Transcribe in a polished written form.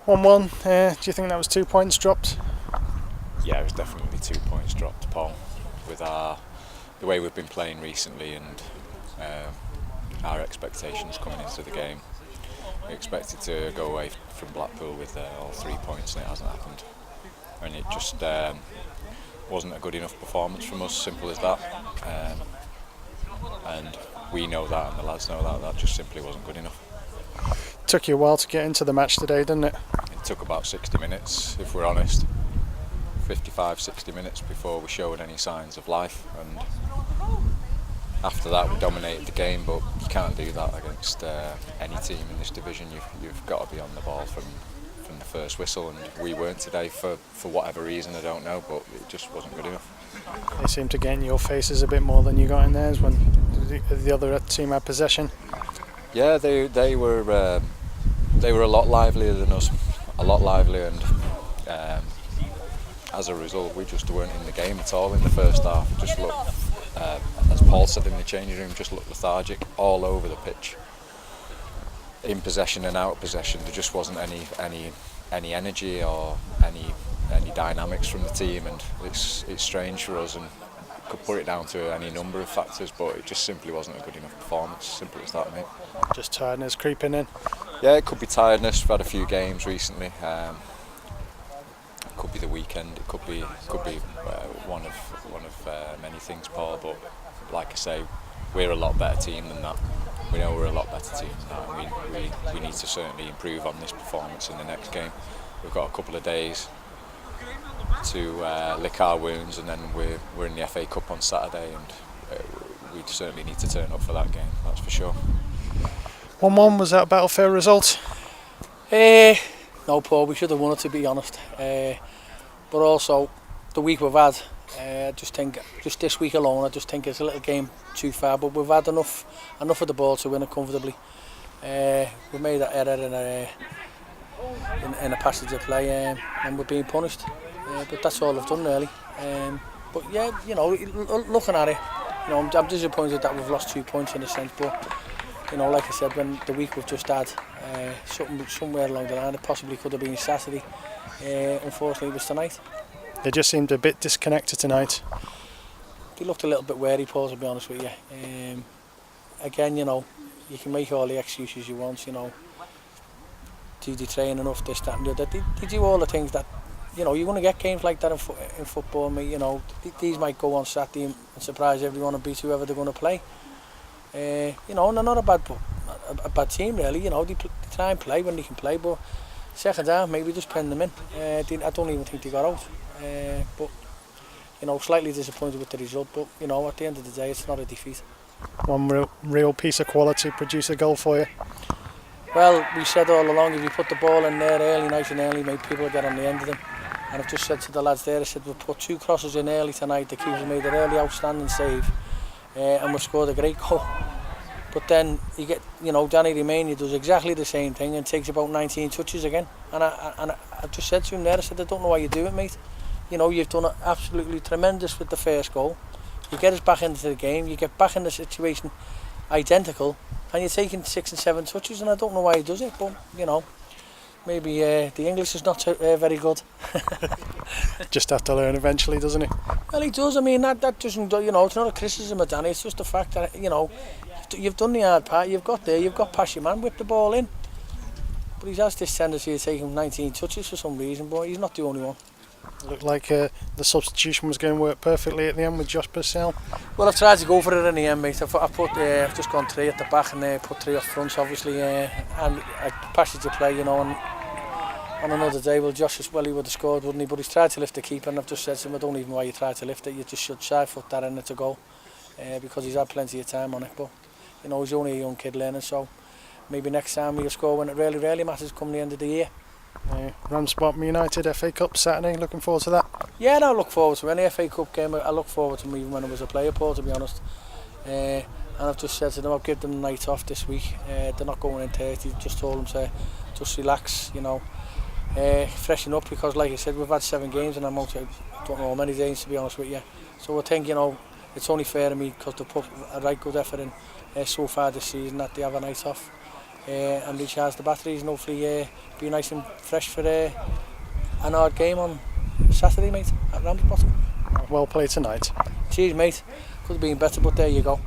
1-1, do you think that was 2 points dropped? Yeah, it was definitely 2 points dropped, Paul, with the way we've been playing recently and our expectations coming into the game. We expected to go away from Blackpool with all 3 points, and it hasn't happened. And it just wasn't a good enough performance from us, simple as that. And we know that, and the lads know that just simply wasn't good enough. Took you a while to get into the match today, didn't it? It took about 60 minutes, if we're honest. 55-60 minutes before we showed any signs of life, and after that we dominated the game, but you can't do that against any team in this division. You've got to be on the ball from the first whistle, and we weren't today for whatever reason, I don't know, but it just wasn't good enough. They seemed to get in your faces a bit more than you got in theirs when the other team had possession. Yeah, they were a lot livelier than us, a lot livelier, and as a result we just weren't in the game at all in the first half. Just looked, as Paul said in the changing room, just looked lethargic all over the pitch. In possession and out of possession, there just wasn't any energy or any dynamics from the team, and it's strange for us, and could put it down to any number of factors, but it just simply wasn't a good enough performance. Simple as that, mate. Just tiredness creeping in. Yeah, it could be tiredness. We've had a few games recently. It could be the weekend. It could be one of many things, Paul. But like I say, we're a lot better team than that. We know we're a lot better team than that. We need to certainly improve on this performance in the next game. We've got a couple of days to lick our wounds, and then we're in the FA Cup on Saturday, and we certainly need to turn up for that game, that's for sure. 1-1, was that about a fair result? No, Paul, we should have won it, to be honest. But also, the week we've had, I just think, just this week alone, I just think it's a little game too far, but we've had enough of the ball to win it comfortably. We made that error in a passage of play, and we're being punished. But that's all I've done really. But yeah, you know, looking at it, you know, I'm disappointed that we've lost 2 points in a sense. But you know, like I said, when the week we've just had, somewhere along the line, it possibly could have been Saturday. Unfortunately, it was tonight. They just seemed a bit disconnected tonight. They looked a little bit wary, Paul, to be honest with you. Again, you know, you can make all the excuses you want. You know, did they train enough, this, that, and the other? They do all the things that. You know, you're going to get games like that in football, mate. You know, these might go on Saturday and surprise everyone and beat whoever they're going to play. You know, and they're not a bad team, really. You know, they try and play when they can play, but second half, maybe just pen them in. I don't even think they got out. But, you know, slightly disappointed with the result, but, you know, at the end of the day, it's not a defeat. One real piece of quality produce a goal for you. Well, we said all along, if you put the ball in there early, nice and early, mate, people will get on the end of them. And I've just said to the lads there, I said, we've put 2 crosses in early tonight, the keeper's made an early outstanding save, and we've scored a great goal. But then, you get, you know, Danny Remania does exactly the same thing and takes about 19 touches again. And I just said to him there, I said, I don't know why you do it, mate. You know, you've done absolutely tremendous with the first goal. You get us back into the game, you get back in the situation identical, and you're taking 6 and 7 touches, and I don't know why he does it, but, you know, maybe the English is not very good. Just have to learn eventually, doesn't he? Well, he does. I mean, that doesn't, you know, it's not a criticism of Danny, it's just the fact that, you know, you've done the hard part, you've got past your man, whip the ball in. But he has this tendency of taking 19 touches for some reason, but he's not the only one. Looked like the substitution was going to work perfectly at the end with Josh Purcell. Well, I've tried to go for it in the end, mate. I've just gone 3 at the back and put 3 up front, obviously, and a passage to play, you know. And on another day, well, Josh, he would have scored, wouldn't he? But he's tried to lift the keeper, and I've just said to him, I don't even know why you tried to lift it. You just should side foot that in it's a goal, because he's had plenty of time on it. But you know, he's only a young kid learning, so maybe next time he'll score when it really matters come the end of the year. Ramsbottom United FA Cup Saturday, looking forward to that? Yeah, I look forward to any FA Cup game. I look forward to them even when I was a player, Paul, to be honest. And I've just said to them, I'll give them the night off this week. They're not going in 30, just told them to just relax, you know, freshen up, because like I said, we've had 7 games and I'm out, I don't know how many days, to be honest with you. So I think, you know, it's only fair to me, because they've put a right good effort in so far this season, that they have a night off. and recharge the batteries, and hopefully be nice and fresh for an hard game on Saturday, mate, at Ramsbottom. Well played tonight. Cheers, mate. Could have been better, but there you go.